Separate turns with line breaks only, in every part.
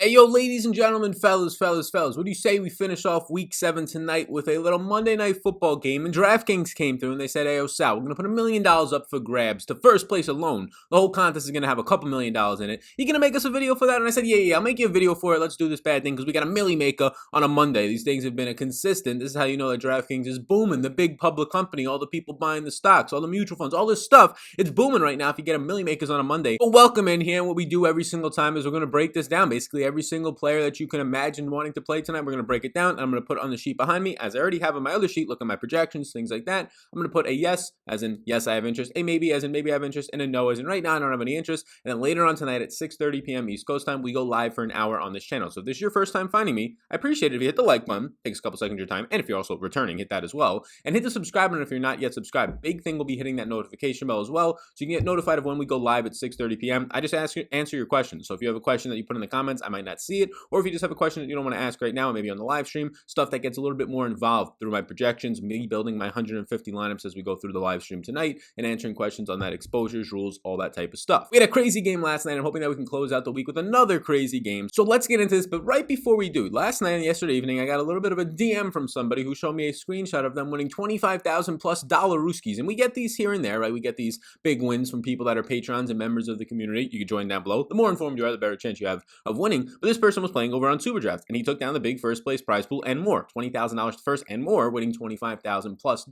Hey, yo, ladies and gentlemen, fellas, what do you say we finish off week 7 tonight with a little Monday Night Football game? And Draftkings came through and they said, hey, yo, Sal, we're going to put $1 million up for grabs to first place alone. The whole contest is going to have a couple $1 million in it. You going to make us a video for that? And I said, yeah, I'll make you a video for it. Let's do this bad thing because we got a milli maker on a Monday. These things have been a consistent. This is how you know that Draftkings is booming. The big public company, all the people buying the stocks, all the mutual funds, all this stuff. It's booming right now if you get a milli makers on a Monday. But welcome in here. And what we do every single time is we're going to break this down. Basically, every single player that you can imagine wanting to play tonight, we're going to break it down, and I'm going to put on the sheet behind me, as I already have on my other sheet. Look at my projections, things like that. I'm going to put a yes, as in yes, I have interest, a maybe, as in maybe I have interest, and a no, as in right now I don't have any interest. And then later on tonight at 6:30 p.m. East Coast time, we go live for an hour on this channel. So if this is your first time finding me, I appreciate it if you hit the like button. Takes a couple seconds of your time, and if you're also returning, hit that as well. And hit the subscribe button if you're not yet subscribed. Big thing will be hitting that notification bell as well, so you can get notified of when we go live at 6:30 p.m. I just answer your questions. So if you have a question that you put in the comments, I might not see it, or if you just have a question that you don't want to ask right now, maybe on the live stream, stuff that gets a little bit more involved through my projections, me building my 150 lineups as we go through the live stream tonight, and answering questions on that, exposures, rules, all that type of stuff. We had a crazy game last night. I'm hoping that we can close out the week with another crazy game. So let's get into this. But right before we do, last night and yesterday evening, I got a little bit of a DM from somebody who showed me a screenshot of them winning $25,000 plus Rooskies. And we get these here and there, right? We get these big wins from people that are patrons and members of the community. You can join down below. The more informed you are, the better chance you have of winning. But this person was playing over on Superdraft, and he took down the big first place prize pool and more, $20,000 first and more, winning $25,000 plus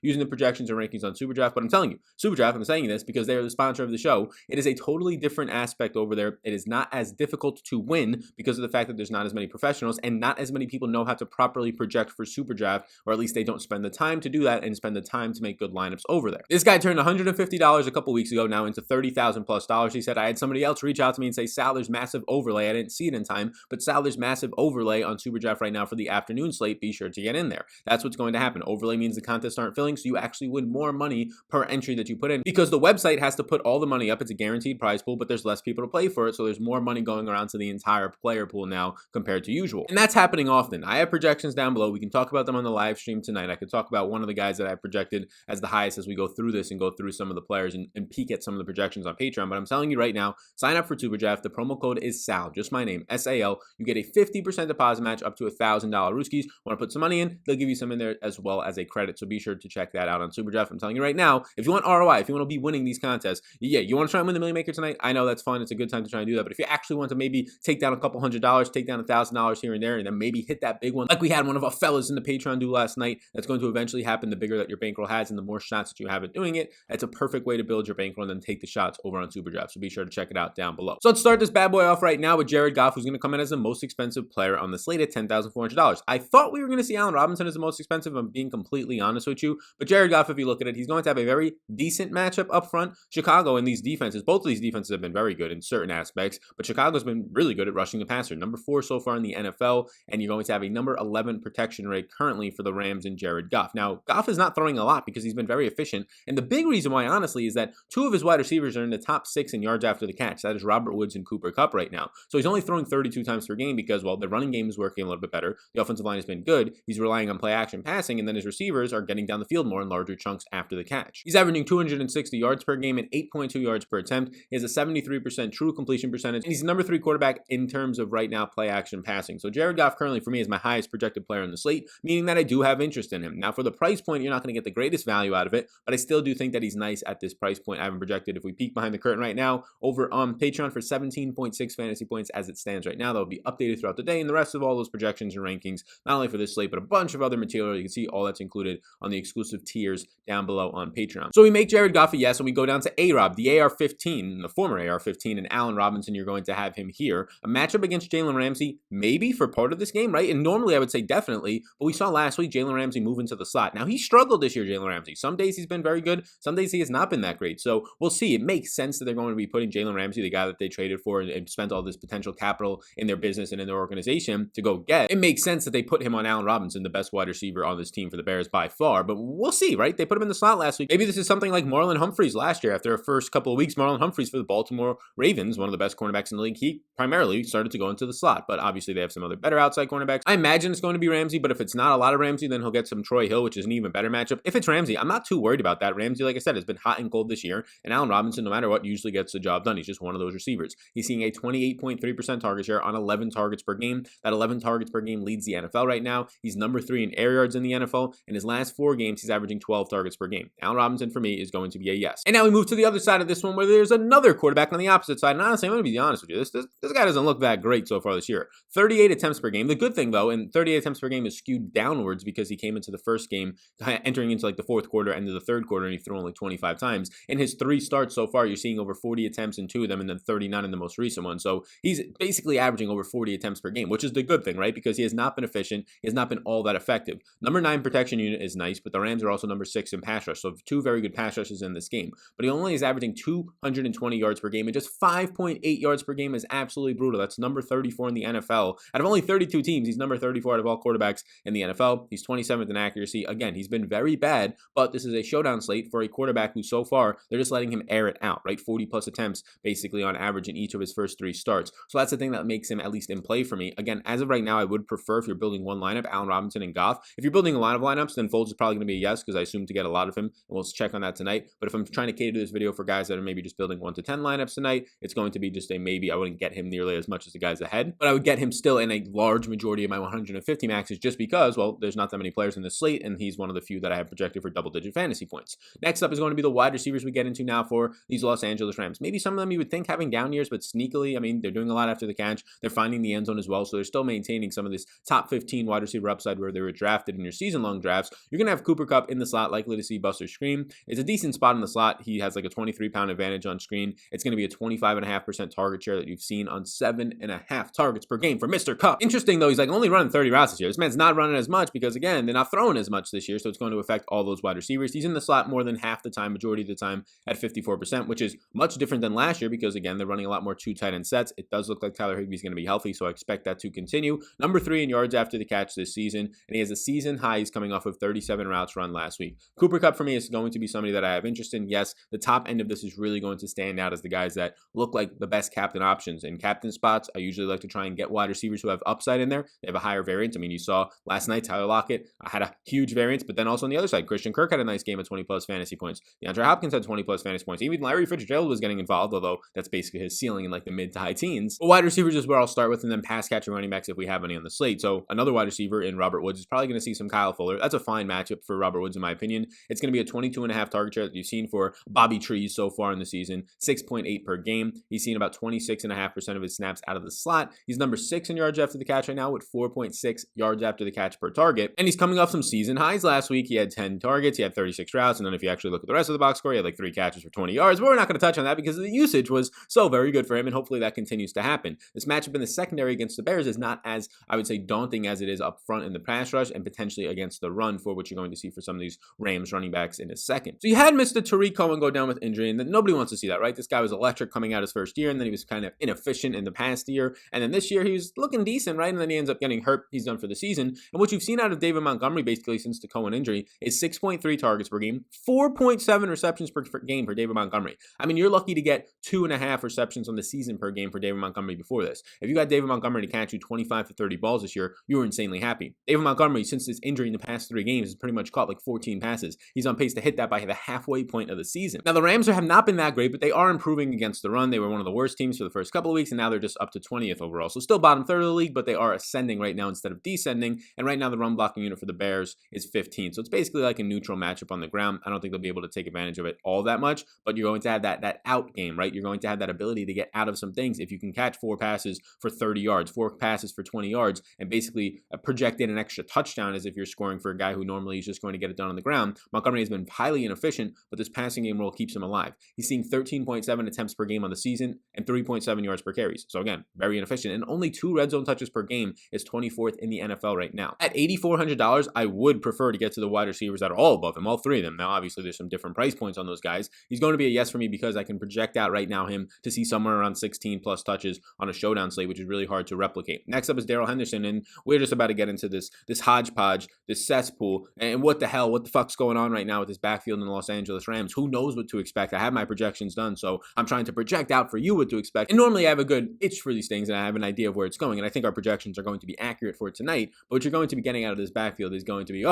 using the projections and rankings on Superdraft. But I'm telling you, Superdraft, I'm saying this because they are the sponsor of the show. It is a totally different aspect over there. It is not as difficult to win because of the fact that there's not as many professionals and not as many people know how to properly project for Superdraft, or at least they don't spend the time to do that and spend the time to make good lineups over there. This guy turned $150 a couple weeks ago now into $30,000 plus. He said, I had somebody else reach out to me and say, Sal, there's massive overlay. I didn't see it in time, but Sal, there's massive overlay on Superdraft right now for the afternoon slate. Be sure to get in there. That's what's going to happen. Overlay means the contests aren't filling, so you actually win more money per entry that you put in because the website has to put all the money up. It's a guaranteed prize pool, but there's less people to play for it, so there's more money going around to the entire player pool now compared to usual. And that's happening often. I have projections down below. We can talk about them on the live stream tonight. I could talk about one of the guys that I projected as the highest as we go through this and go through some of the players and peek at some of the projections on Patreon. But I'm telling you right now, sign up for Superdraft. The promo code is SAL, just my name, SAL. You get a 50% deposit match up to $1,000 Rooskies. Want to put some money in, they'll give you some in there as well as a credit. So be sure to check that out on Superdraft. I'm telling you right now, if you want ROI, if you want to be winning these contests, yeah, you want to try and win the Million Maker tonight? I know that's fun. It's a good time to try and do that. But if you actually want to maybe take down a couple $100, take down $1,000 here and there, and then maybe hit that big one, like we had one of our fellas in the Patreon do last night, that's going to eventually happen. The bigger that your bankroll has and the more shots that you have at doing it, that's a perfect way to build your bankroll and then take the shots over on Superdraft. So be sure to check it out down below. So let's start this bad boy off right now with Jared Goff, who's going to come in as the most expensive player on the slate at $10,400. I thought we were going to see Allen Robinson as the most expensive. I'm being completely honest with you. But Jared Goff, if you look at it, he's going to have a very decent matchup up front. Chicago and these defenses, both of these defenses have been very good in certain aspects, but Chicago's been really good at rushing the passer. Number 4 so far in the NFL, and you're going to have a number 11 protection rate currently for the Rams and Jared Goff. Now, Goff is not throwing a lot because he's been very efficient, and the big reason why, honestly, is that 2 of his wide receivers are in the top 6 in yards after the catch. That is Robert Woods and Cooper Kupp right now. So he's only throwing 32 times per game because, well, the running game is working a little bit better. The offensive line has been good. He's relying on play action passing, and then his receivers are getting down the field more in larger chunks after the catch. He's averaging 260 yards per game and 8.2 yards per attempt. He has a 73% true completion percentage, and he's the number 3 quarterback in terms of right now play action passing. So Jared Goff currently for me is my highest projected player on the slate, meaning that I do have interest in him. Now for the price point, you're not going to get the greatest value out of it, but I still do think that he's nice at this price point. I haven't projected, if we peek behind the curtain right now, over on Patreon for 17.6 fantasy points as it stands right now. That will be updated throughout the day, and the rest of all those projections and rankings, not only for this slate, but a bunch of other material. You can see all that's included on the exclusive tiers down below on Patreon. So we make Jared Goff a yes, and we go down to A-Rob, the AR-15, the former AR-15, and Allen Robinson. You're going to have him here. A matchup against Jalen Ramsey, maybe for part of this game, right? And normally I would say definitely, but we saw last week Jalen Ramsey move into the slot. Now he struggled this year, Jalen Ramsey. Some days he's been very good. Some days he has not been that great. So we'll see. It makes sense that they're going to be putting Jalen Ramsey, the guy that they traded for and spent all this potential capital in their business and in their organization to go get. It makes sense that they put him on Allen Robinson, the best wide receiver on this team for the Bears by far, but we'll see, right? They put him in the slot last week. Maybe this is something like Marlon Humphreys last year. After the first couple of weeks, Marlon Humphreys for the Baltimore Ravens, one of the best cornerbacks in the league, he primarily started to go into the slot, but obviously they have some other better outside cornerbacks. I imagine it's going to be Ramsey, but if it's not a lot of Ramsey, then he'll get some Troy Hill, which is an even better matchup. If it's Ramsey, I'm not too worried about that. Ramsey, like I said, has been hot and cold this year, and Allen Robinson, no matter what, usually gets the job done. He's just one of those receivers. He's seeing a 28.3% 33% target share on 11 targets per game. That 11 targets per game leads the NFL right now. He's number 3 in air yards in the NFL. In his last 4 games, he's averaging 12 targets per game. Allen Robinson, for me, is going to be a yes. And now we move to the other side of this one where there's another quarterback on the opposite side. And honestly, I'm going to be honest with you. This guy doesn't look that great so far this year. 38 attempts per game. The good thing, though, and 38 attempts per game is skewed downwards because he came into the first game, entering into like the fourth quarter, end of the third quarter, and he threw only 25 times. In his 3 starts so far, you're seeing over 40 attempts in 2 of them, and then 39 in the most recent one. So he's basically averaging over 40 attempts per game, which is the good thing, right? Because he has not been efficient. He has not been all that effective. Number 9 protection unit is nice, but the Rams are also number 6 in pass rush. So 2 very good pass rushes in this game. But he only is averaging 220 yards per game, and just 5.8 yards per game is absolutely brutal. That's number 34 in the NFL. Out of only 32 teams, he's number 34 out of all quarterbacks in the NFL. He's 27th in accuracy. Again, he's been very bad, but this is a showdown slate for a quarterback who so far, they're just letting him air it out, right? 40 plus attempts basically on average in each of his first 3 starts. So that's the thing that makes him at least in play for me. Again, as of right now, I would prefer, if you're building one lineup, Allen Robinson and Goff. If you're building a lot of lineups, then Foles is probably going to be a yes, because I assume to get a lot of him, and we'll check on that tonight. But if I'm trying to cater this video for guys that are maybe just building 1 to 10 lineups tonight, it's going to be just a maybe. I wouldn't get him nearly as much as the guys ahead, but I would get him still in a large majority of my 150 maxes, just because, well, there's not that many players in this slate, and he's one of the few that I have projected for double-digit fantasy points. Next up is going to be the wide receivers we get into now for these Los Angeles Rams. Maybe some of them you would think having down years, but sneakily, I mean, they're doing a lot after the catch. They're finding the end zone as well, so they're still maintaining some of this top 15 wide receiver upside where they were drafted in your season-long drafts. You're going to have Cooper Kupp in the slot, likely to see Buster Scream. It's a decent spot in the slot. He has like a 23-pound advantage on screen. It's going to be a 25.5% target share that you've seen on 7.5 targets per game for Mr. Kupp. Interesting, though, he's like only running 30 routes this year. This man's not running as much because, again, they're not throwing as much this year, so it's going to affect all those wide receivers. He's in the slot more than half the time, majority of the time, at 54%, which is much different than last year because, again, they're running a lot more 2 tight end sets. It does look like Tyler Higbee's going to be healthy, so I expect that to continue. Number 3 in yards after the catch this season, and he has a season high. He's coming off of 37 routes run last week. Cooper Kupp, for me, is going to be somebody that I have interest in. Yes, the top end of this is really going to stand out as the guys that look like the best captain options. In captain spots, I usually like to try and get wide receivers who have upside in there. They have a higher variance. I mean, you saw last night, Tyler Lockett had a huge variance, but then also on the other side, Christian Kirk had a nice game at 20-plus fantasy points. DeAndre Hopkins had 20-plus fantasy points. Even Larry Fitzgerald was getting involved, although that's basically his ceiling in like the mid to high teens. But wide receivers is where I'll start with, and then pass catching running backs if we have any on the slate. So another wide receiver in Robert Woods is probably going to see some Kyle Fuller. That's a fine matchup for Robert Woods, in my opinion. It's going to be a 22.5 target share that you've seen for Bobby Trees so far in the season, 6.8 per game. He's seen about 26.5% of his snaps out of the slot. He's number 6 in yards after the catch right now with 4.6 yards after the catch per target. And he's coming off some season highs last week. He had 10 targets. He had 36 routes. And then if you actually look at the rest of the box score, he had like 3 catches for 20 yards. But we're not going to touch on that because the usage was so very good for him. And hopefully that continues to happen. This matchup in the secondary against the Bears is not as, I would say, daunting as it is up front in the pass rush and potentially against the run, for what you're going to see for some of these Rams running backs in a second. So you had Mr. Tariq Cohen go down with injury, and then nobody wants to see that, right? This guy was electric coming out his first year, and then he was kind of inefficient in the past year. And then this year he was looking decent, right? And then he ends up getting hurt. He's done for the season. And what you've seen out of David Montgomery basically since the Cohen injury is 6.3 targets per game, 4.7 receptions per game for David Montgomery. I mean, you're lucky to get 2.5 receptions on the season per game for David Montgomery before this. If you got David Montgomery to catch you 25 to 30 balls this year, you were insanely happy. David Montgomery, since his injury in the past 3 games, has pretty much caught like 14 passes. He's on pace to hit that by the halfway point of the season. Now, the Rams have not been that great, but they are improving against the run. They were one of the worst teams for the first couple of weeks, and now they're just up to 20th overall. So still bottom third of the league, but they are ascending right now instead of descending. And right now, the run blocking unit for the Bears is 15. So it's basically like a neutral matchup on the ground. I don't think they'll be able to take advantage of it all that much, but you're going to have that out game, right? You're going to have that ability to get out of some things. If you can catch 4 passes for 30 yards, 4 passes for 20 yards, and basically project in an extra touchdown as if you're scoring for a guy who normally is just going to get it done on the ground. Montgomery has been highly inefficient, but this passing game role keeps him alive. He's seeing 13.7 attempts per game on the season and 3.7 yards per carries. So again, very inefficient. And only 2 red zone touches per game is 24th in the NFL right now. At $8,400, I would prefer to get to the wide receivers that are all above him, all 3 of them. Now, obviously, there's some different price points on those guys. He's going to be a yes for me because I can project out right now him to see somewhere around 16 plus touches on a showdown slate, which is really hard to replicate. Next up is Darrell Henderson, and we're just about to get into this hodgepodge, this cesspool, and what the fuck's going on right now with this backfield in the Los Angeles Rams. Who knows what to expect? I have my projections done, so I'm trying to project out for you what to expect. And normally I have a good itch for these things, and I have an idea of where it's going, and I think our projections are going to be accurate for tonight. But what you're going to be getting out of this backfield is going to be,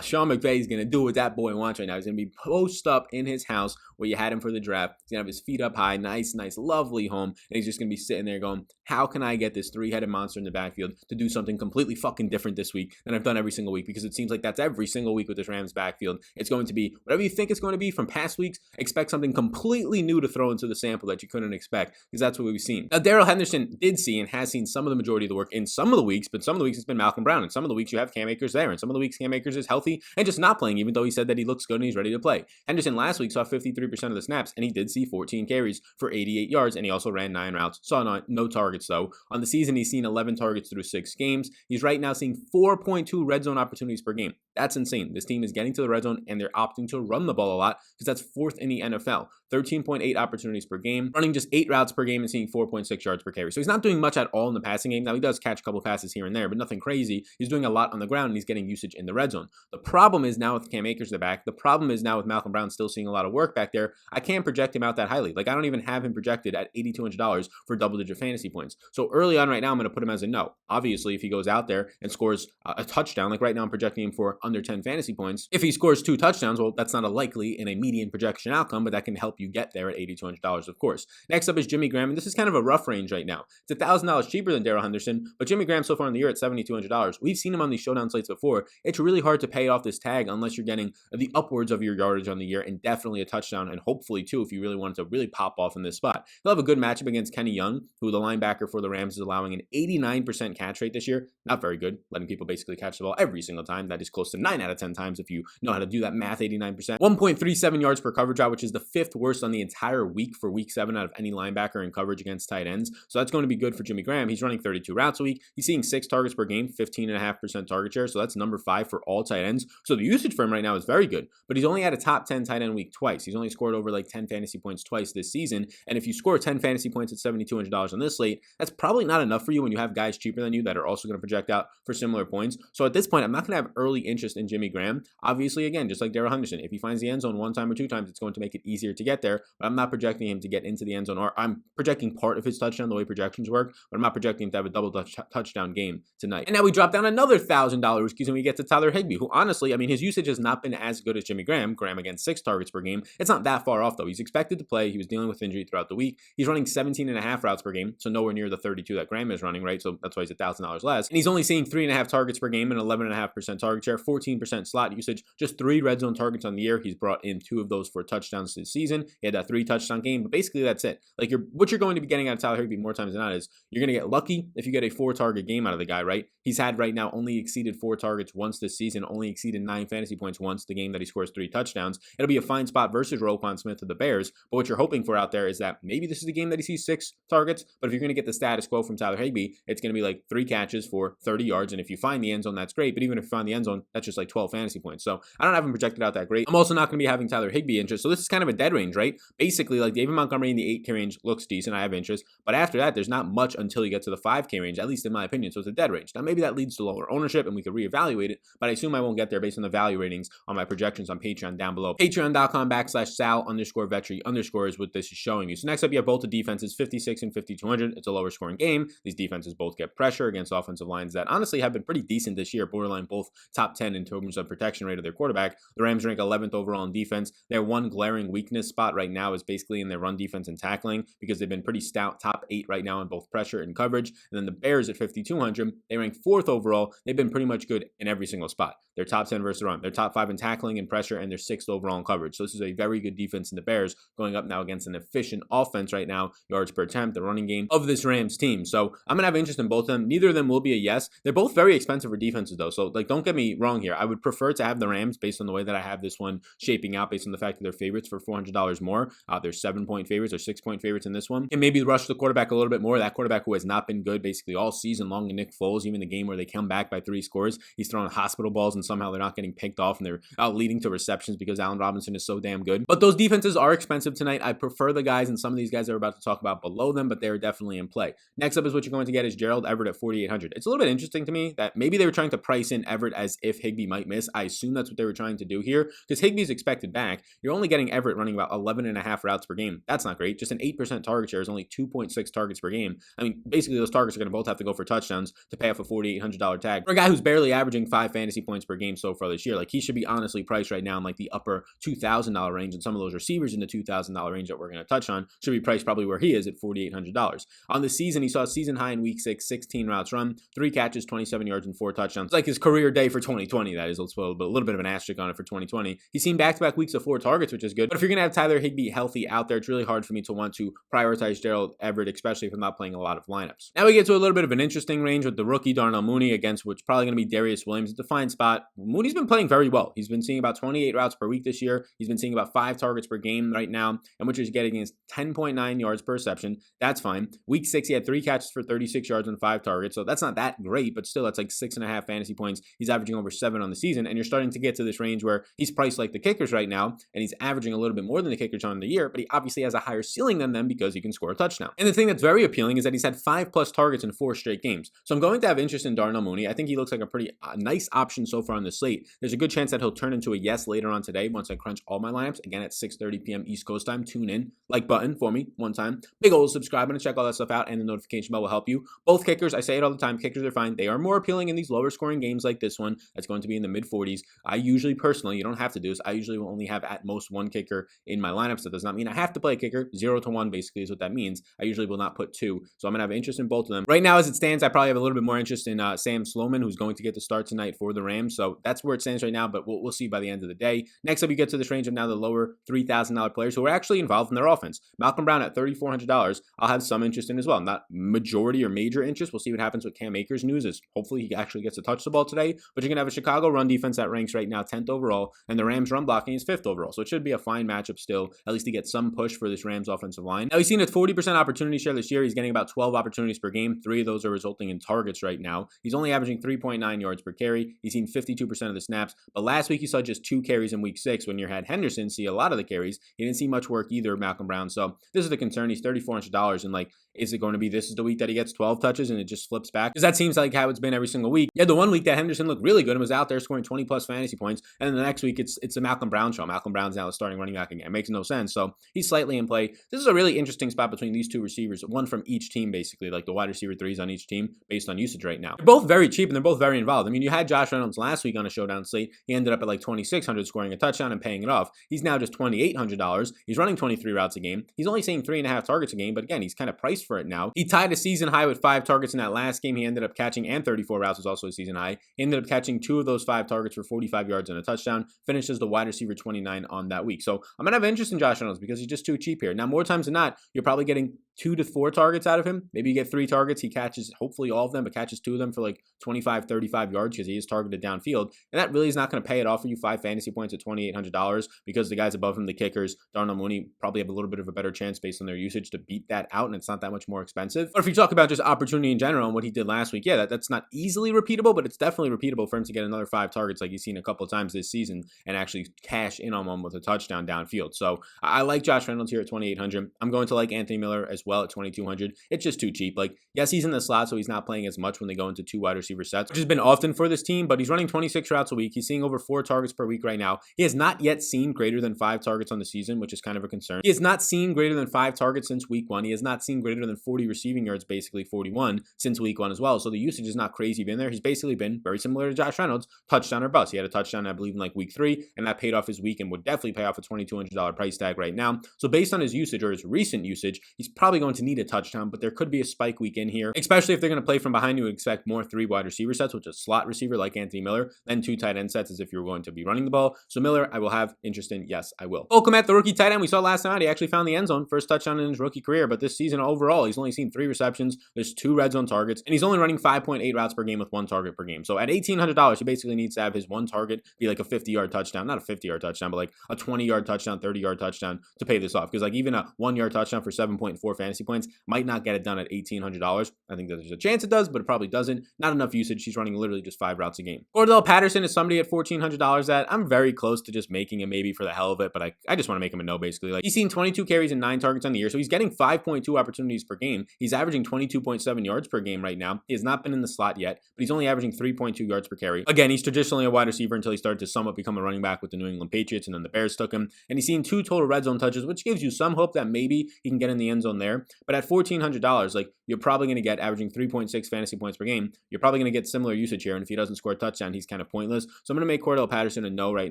Sean McVay is going to do what that boy wants right now. He's going to be post up in his house where you had him for the draft. He's going to have his feet up high, nice, lovely home. And he's just going to be sitting there going, how can I get this three-headed monster in the backfield to do something completely fucking different this week than I've done every single week? Because it seems like that's every single week with this Rams backfield. It's going to be whatever you think it's going to be from past weeks. Expect something completely new to throw into the sample that you couldn't expect, because that's what we've seen. Now, Darrell Henderson did see and has seen some of the majority of the work in some of the weeks, but some of the weeks it's been Malcolm Brown. And some of the weeks you have Cam Akers there. And some of the weeks Cam Akers is healthy and just not playing, even though he said that he looks good and he's ready to play. Henderson last week saw 53% of the snaps, and he did see 14 carries for 88 yards, and he also ran 9 routes. Saw no targets, though. On the season, he's seen 11 targets through 6 games. He's right now seeing 4.2 red zone opportunities per game. That's insane. This team is getting to the red zone, and they're opting to run the ball a lot because that's 4th in the NFL. 13.8 opportunities per game, running just 8 routes per game and seeing 4.6 yards per carry. So he's not doing much at all in the passing game. Now, he does catch a couple passes here and there, but nothing crazy. He's doing a lot on the ground, and he's getting usage in the red zone. The problem is now with Cam Akers in the back. The problem is now with Malcolm Brown still seeing a lot of work back there. I can't project him out that highly. Like, I don't even have him projected at $8,200 for double-digit fantasy points. So early on right now, I'm going to put him as a no. Obviously, if he goes out there and scores a touchdown, like right now I'm projecting him for under 10 fantasy points. If he scores 2 touchdowns, well, that's not a likely in a median projection outcome, but that can help you get there at $8,200, of course. Next up is Jimmy Graham, and this is kind of a rough range right now. It's $1,000 cheaper than Darrell Henderson, but Jimmy Graham so far in the year at $7,200. We've seen him on these showdown slates before. It's really hard to pay off this tag unless you're getting the upwards of your yardage on the year and definitely a touchdown, and hopefully too if you really wanted to really pop off in this spot. He'll have a good matchup against Kenny Young, who the linebacker for the Rams is allowing an 89% catch rate this year. Not very good, letting people basically catch the ball every single time. That is close to 9 out of 10 times if you know how to do that math, 89%. 1.37 yards per coverage route, which is the 5th worst on the entire week for week 7 out of any linebacker in coverage against tight ends. So that's going to be good for Jimmy Graham. He's running 32 routes a week. He's seeing 6 targets per game, 15.5% target share. So that's number 5 for all tight ends. So the usage for him right now is very good, but he's only had a top 10 tight end week twice. He's only scored over like 10 fantasy points twice this season. And if you score 10 fantasy points at $7,200 on this slate, that's probably not enough for you when you have guys cheaper than you that are also going to project out for similar points. So at this point, I'm not going to have early interest in Jimmy Graham. Obviously, again, just like Darrell Henderson, if he finds the end zone 1 time or 2 times, it's going to make it easier to get there, but I'm not projecting him to get into the end zone, or I'm projecting part of his touchdown the way projections work, but I'm not projecting him to have a double touchdown game tonight. And now we drop down another $1,000, and we get to Tyler Higbee, who honestly, I mean, his usage has not been as good as Jimmy Graham. Graham again, 6 targets per game. It's not that far off though. He's expected to play. He was dealing with injury throughout the week. He's running 17.5 routes per game, so nowhere near the 32 that Graham is running, right? So that's why he's $1,000 less. And he's only seeing 3.5 targets per game and 11.5% target share, 14% slot usage, just 3 red zone targets on the year. He's brought in 2 of those for touchdowns this season. He had that 3 touchdown game, but basically that's it. Like what you're going to be getting out of Tyler Higbee more times than not is you're going to get lucky if you get a 4 target game out of the guy, right? He's had right now only exceeded 4 targets once this season, only exceeded 9 fantasy points once the game that he scores 3 touchdowns. It'll be a fine spot versus Roquan Smith of the Bears, but what you're hoping for out there is that maybe this is a game that he sees 6 targets, but if you're going to get the status quo from Tyler Higbee, it's going to be like 3 catches for 30 yards, and if you find the end zone, that's great, but even if you find the end zone, that's just like 12 fantasy points. So I don't have him projected out that great. I'm also not going to be having Tyler Higbee interest, so this is kind of a dead range, right? Basically, like David Montgomery in the 8K range looks decent. I have interest, but after that, there's not much until you get to the 5K range, at least in my opinion, so it's a dead range. Now, maybe that leads to lower ownership, and we could reevaluate it, but I assume I won't get there based on the value ratings on my projections on Patreon down below. Patreon.com/Sal_Vetri_ is what this is showing you. So next up, you have both the defenses, 56 and 5,200. It's a lower scoring game. These defenses both get pressure against offensive lines that honestly have been pretty decent this year, borderline both top 10 in terms of protection rate of their quarterback. The Rams rank 11th overall in defense. Their one glaring weakness spot right now is basically in their run defense and tackling, because they've been pretty stout, top 8 right now in both pressure and coverage. And then the Bears at 5,200, they rank 4th overall. They've been pretty much good in every single spot. They're top 10 versus the run. They're top 5 in tackling and pressure, and they're 6th overall in coverage. So this is a very good defense in the Bears going up now against an efficient offense right now, yards per attempt, the running game of this Rams team. So I'm going to have interest in both of them. Neither of them will be a yes. They're both very expensive for defenses though. So like, don't get me wrong here. I would prefer to have the Rams based on the way that I have this one shaping out, based on the fact that they're favorites for $400 more. They're 7-point favorites or 6-point favorites in this one. And maybe rush the quarterback a little bit more. That quarterback who has not been good basically all season long, in Nick Foles, even the game where they come back by 3 scores, he's throwing hospital balls and somehow they're not getting picked off and they're out leading to receptions because Allen Robinson is so damn good. But those defenses are expensive tonight. I prefer the guys and some of these guys that we're about to talk about below them, but they're definitely in play. Next up is what you're going to get is Gerald Everett at 4,800. It's a little bit interesting to me that maybe they were trying to price in Everett as if Higbee might miss. I assume that's what they were trying to do here, because Higbee's expected back. You're only getting Everett running about 11.5 routes per game. That's not great. Just an 8% target share is only 2.6 targets per game. I mean, basically those targets are going to both have to go for touchdowns to pay off a $4,800 tag. For a guy who's barely averaging 5 fantasy points per game so far this year, like he should be honestly priced right now in like the upper $2,000 range, and some of those receivers in the $2,000 range that we're going to touch on should be priced probably where he is at $4,800. On the season, he saw a season high in week 6, 16 routes run, 3 catches, 27 yards, and 4 touchdowns. It's like his career day for 2020, that is. Let's put a little bit of an asterisk on it for 2020. He's seen back-to-back weeks of 4 targets, which is good. But if you're going to have Tyler Higbee healthy out there, it's really hard for me to want to prioritize Gerald Everett, especially if I'm not playing a lot of lineups. Now we get to a little bit of an interesting range with the rookie Darnell Mooney against which probably going to be Darius Williams at the fine spot. Mooney's been playing very well. He's been seeing about 28 routes per week this year. He's been seeing about 5 targets per game right now, and which is getting is 10.9 yards per reception. That's fine. Week 6, he had 3 catches for 36 yards and 5 targets, so that's not that great, but still that's like 6.5 fantasy points. He's averaging over 7 on the season, and you're starting to get to this range where he's priced like the kickers right now, and he's averaging a little bit more than the kickers on the year, but he obviously has a higher ceiling than them because he can score a touchdown. And the thing that's very appealing is that he's had 5+ targets in 4 straight games. So I'm going to have interest in Darnell Mooney. I think he looks like a pretty nice option so far on the slate. There's a good chance that he'll turn into a yes later on today once I crunch all my lineups. Again, at 6:30 p.m. East Coast time. Tune in. Like button for me one time. Big old subscribe button to check all that stuff out, and the notification bell will help you. Both kickers, I say it all the time, kickers are fine. They are more appealing in these lower scoring games like this one that's going to be in the mid-40s. I usually personally, you don't have to do this, I usually will only have at most 1 kicker in my lineups. That does not mean I have to play a kicker. 0 to 1 basically is what that means. I usually will not put 2. So I'm going to have interest in both of them. Right now as it stands, I probably have a little bit more interest in Sam Sloman, who's going to get the start tonight for the Rams. So that's where it stands right now, but we'll see by the end of the day. Next up, you get to this range of now the lower $3,000 players who are actually involved in their offense. Malcolm Brown at $3,400, I'll have some interest in as well. Not majority or major interest. We'll see what happens with Cam Akers' news is hopefully he actually gets to touch the ball today, but you're going to have a Chicago run defense that ranks right now 10th overall, and the Rams run blocking is 5th overall. So it should be a fine matchup still, at least to get some push for this Rams offensive line. Now he's seen a 40% opportunity share this year. He's getting about 12 opportunities per game. 3 of those are resulting in targets right now. He's only averaging 3.9 yards per carry. He's seen 52% of the snaps, but last week he saw just 2 carries in week 6 when you had Henderson see a lot of the carries. He didn't see much work either, Malcolm Brown. So this is the concern. He's $3,400, and like, is it going to be this is the week that he gets 12 touches and it just flips back? Because that seems like how it's been every single week. Yeah, the one week that Henderson looked really good and was out there scoring 20 plus fantasy points, and then the next week it's a Malcolm Brown show. Malcolm Brown's now the starting running back again. It makes no sense. So he's slightly in play. This is a really interesting spot between these 2 receivers, one from each team basically, like the wide receiver 3s on each team based on usage right now. They're both very cheap and they're both very involved. I mean, you had Josh Reynolds last week on a Showdown slate. He ended up at like $2,600 scoring a touchdown and paying it off. He's now just $2,800. He's running 23 routes a game. He's only seeing 3.5 targets a game, but again, he's kind of priced for it now. He tied a season high with 5 targets in that last game. He ended up catching, and 34 routes was also a season high. He ended up catching 2 of those 5 targets for 45 yards and a touchdown. Finishes the wide receiver 29 on that week. So I'm going to have interest in Josh Reynolds because he's just too cheap here. Now, more times than not, you're probably getting 2 to 4 targets out of him. Maybe you get 3 targets. He catches hopefully all of them, but catches 2 of them for like 25, 35 yards because he is targeted downfield. And that really is not going to pay it off for you 5 fantasy points at $2,800 because the guys above him, the kickers, Darnell Mooney, probably have a little bit of a better chance based on their usage to beat that out, and it's not that much more expensive. But if you talk about just opportunity in general and what he did last week, yeah, that's not easily repeatable, but it's definitely repeatable for him to get another 5 targets like he's seen a couple of times this season and actually cash in on one with a touchdown downfield. So I like Josh Reynolds here at $2,800. I'm going to like Anthony Miller as well at $2,200. It's just too cheap. Like, yes, he's in the slot, so he's not playing as much when they go into 2 wide receiver sets, which has been often for this team, but he's running 26 routes a week. He's seeing over 4 targets per week right now. He has not yet seen greater than 5 targets on the season, which is kind of a concern. He has not seen greater than 5 targets since week 1. He has not seen greater than 40 receiving yards, basically 41, since week 1 as well. So the usage is not crazy been there. He's basically been very similar to Josh Reynolds, touchdown or bust. He had a touchdown, I believe, in like week 3, and that paid off his week and would definitely pay off a $2,200 price tag right now. So based on his usage or his recent usage, he's probably going to need a touchdown, but there could be a spike week in here, especially if they're going to play from behind. You expect more 3 wide receiver sets, which is a slot receiver like Anthony Miller, then 2 tight end sets as if you're going to be running the ball. So Miller, I will have interest in. Yes, I will. Welcome at the rookie tight end. We saw last time out, he actually found the end zone, first touchdown in his rookie career, but this season overall, he's only seen 3 receptions. There's 2 red zone targets, and he's only running 5.8 routes per game with 1 target per game. So at $1,800, he basically needs to have his 1 target be like a 50-yard touchdown, not a 50-yard touchdown, but like a 20-yard touchdown, 30-yard touchdown to pay this off. Because like even a 1-yard touchdown for 7.4 fantasy points. Might not get it done at $1,800. I think that there's a chance it does, but it probably doesn't. Not enough usage. She's running literally just 5 routes a game. Cordell Patterson is somebody at $1,400 that I'm very close to just making a maybe for the hell of it, but I just want to make him a no, basically. Like, he's seen 22 carries and 9 targets on the year, so he's getting 5.2 opportunities per game. He's averaging 22.7 yards per game right now. He has not been in the slot yet, but he's only averaging 3.2 yards per carry. Again, he's traditionally a wide receiver until he started to somewhat become a running back with the New England Patriots, and then the Bears took him. And he's seen 2 total red zone touches, which gives you some hope that maybe he can get in the end zone there. But at $1,400, like, you're probably going to get averaging 3.6 fantasy points per game. You're probably going to get similar usage here, and if he doesn't score a touchdown, he's kind of pointless. So I'm going to make Cordell Patterson a no right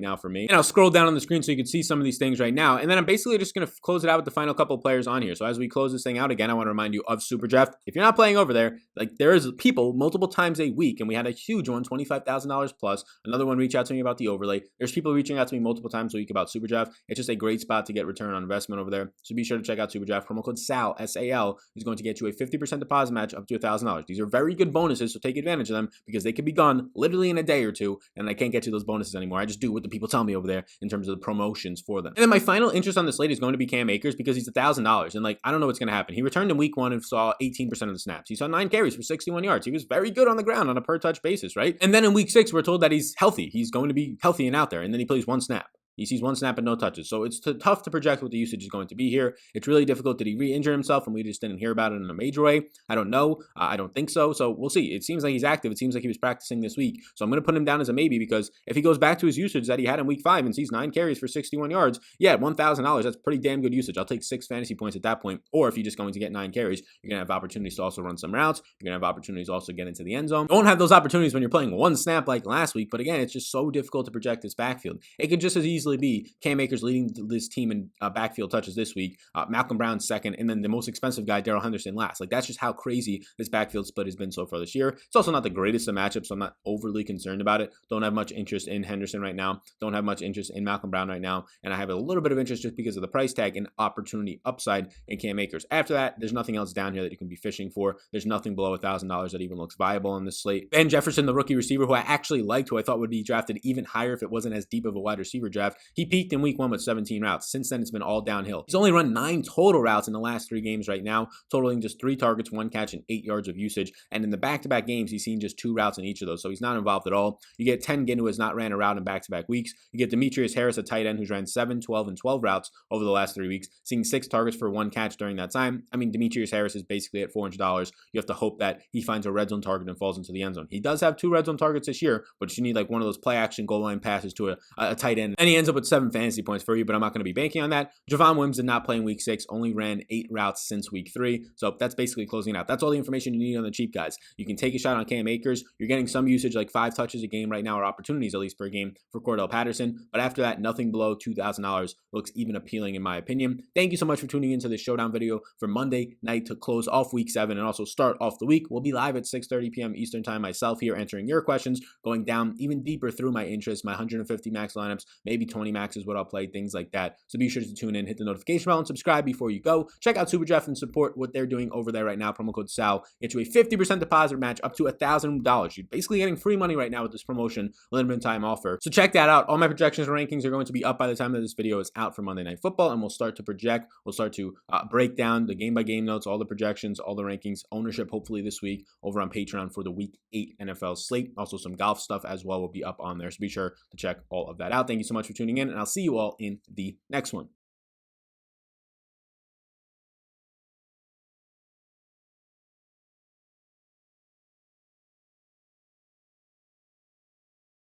now for me. And I'll scroll down on the screen so you can see some of these things right now. And then I'm basically just going to close it out with the final couple of players on here. So as we close this thing out, again, I want to remind you of Super Draft. If you're not playing over there, like, there is people multiple times a week, and we had a huge one, $25,000 plus. Another one reached out to me about the overlay. There's people reaching out to me multiple times a week about Super Draft. It's just a great spot to get return on investment over there. So be sure to check out Super Draft. Promo code SAL, S-A-L, is going to get you a 50% deposit match up to $1,000. These are very good bonuses, so take advantage of them because they could be gone literally in a day or two, and I can't get you those bonuses anymore. I just do what the people tell me over there in terms of the promotions for them. And then my final interest on this slate is going to be Cam Akers because he's $1,000, and like, I don't know what's going to happen. He returned in week 1 and saw 18% of the snaps. He saw 9 carries for 61 yards. He was very good on the ground on a per touch basis, right? And then in week 6, we're told that he's healthy. He's going to be healthy and out there, and then he plays 1 snap. He sees 1 snap and no touches. So it's tough to project what the usage is going to be here. It's really difficult. Did he re-injure himself and we just didn't hear about it in a major way? I don't know. I don't think so. So we'll see. It seems like he's active. It seems like he was practicing this week. So I'm going to put him down as a maybe because if he goes back to his usage that he had in week 5 and sees 9 carries for 61 yards, yeah, $1,000, that's pretty damn good usage. I'll take 6 fantasy points at that point. Or if you're just going to get 9 carries, you're going to have opportunities to also run some routes. You're going to have opportunities to also get into the end zone. Don't have those opportunities when you're playing 1 snap like last week. But again, it's just so difficult to project this backfield. It could just as easily be Cam Akers leading this team in backfield touches this week, Malcolm Brown second, and then the most expensive guy, Darrell Henderson, last. Like, that's just how crazy this backfield split has been so far this year. It's also not the greatest of matchups, so I'm not overly concerned about it. Don't have much interest in Henderson right now. Don't have much interest in Malcolm Brown right now. And I have a little bit of interest just because of the price tag and opportunity upside in Cam Akers. After that, there's nothing else down here that you can be fishing for. There's nothing below $1,000 that even looks viable on this slate. Ben Jefferson, the rookie receiver, who I actually liked, who I thought would be drafted even higher if it wasn't as deep of a wide receiver draft. He peaked in week 1 with 17 routes. Since then, it's been all downhill. He's only run 9 total routes in the last 3 games right now, totaling just 3 targets, 1 catch, and 8 yards of usage. And in the back-to-back games, he's seen just 2 routes in each of those, so he's not involved at all. You get Tengen, who has not ran a route in back-to-back weeks. You get Demetrius Harris, a tight end, who's ran 7, 12, and 12 routes over the last 3 weeks, seeing 6 targets for 1 catch during that time. I mean, Demetrius Harris is basically at $400. You have to hope that he finds a red zone target and falls into the end zone. He does have 2 red zone targets this year, but you need like one of those play-action goal line passes to a tight end, and he ends up with 7 fantasy points for you, but I'm not going to be banking on that. Javon Wims did not play in week 6, only ran 8 routes since week 3. So that's basically closing out. That's all the information you need on the cheap guys. You can take a shot on Cam Akers. You're getting some usage, like 5 touches a game right now, or opportunities at least per game for Cordell Patterson. But after that, nothing below $2,000 looks even appealing in my opinion. Thank you so much for tuning into this Showdown video for Monday night to close off week 7 and also start off the week. We'll be live at 6:30 p.m. Eastern time myself here answering your questions, going down even deeper through my interests, my 150 max lineups, maybe 20 max is what I'll play, things like that. So be sure to tune in, hit the notification bell, and subscribe before you go. Check out Super Draft and support what they're doing over there right now. Promo code SAL. Get you a 50% deposit match up to $1,000. You're basically getting free money right now with this promotion, limited time offer. So check that out. All my projections and rankings are going to be up by the time that this video is out for Monday Night Football, and we'll start to project. We'll start to break down the game-by-game notes, all the projections, all the rankings, ownership hopefully this week over on Patreon for the Week 8 NFL slate. Also some golf stuff as well will be up on there, so be sure to check all of that out. Thank you so much for tuning in, and I'll see you all in the next one.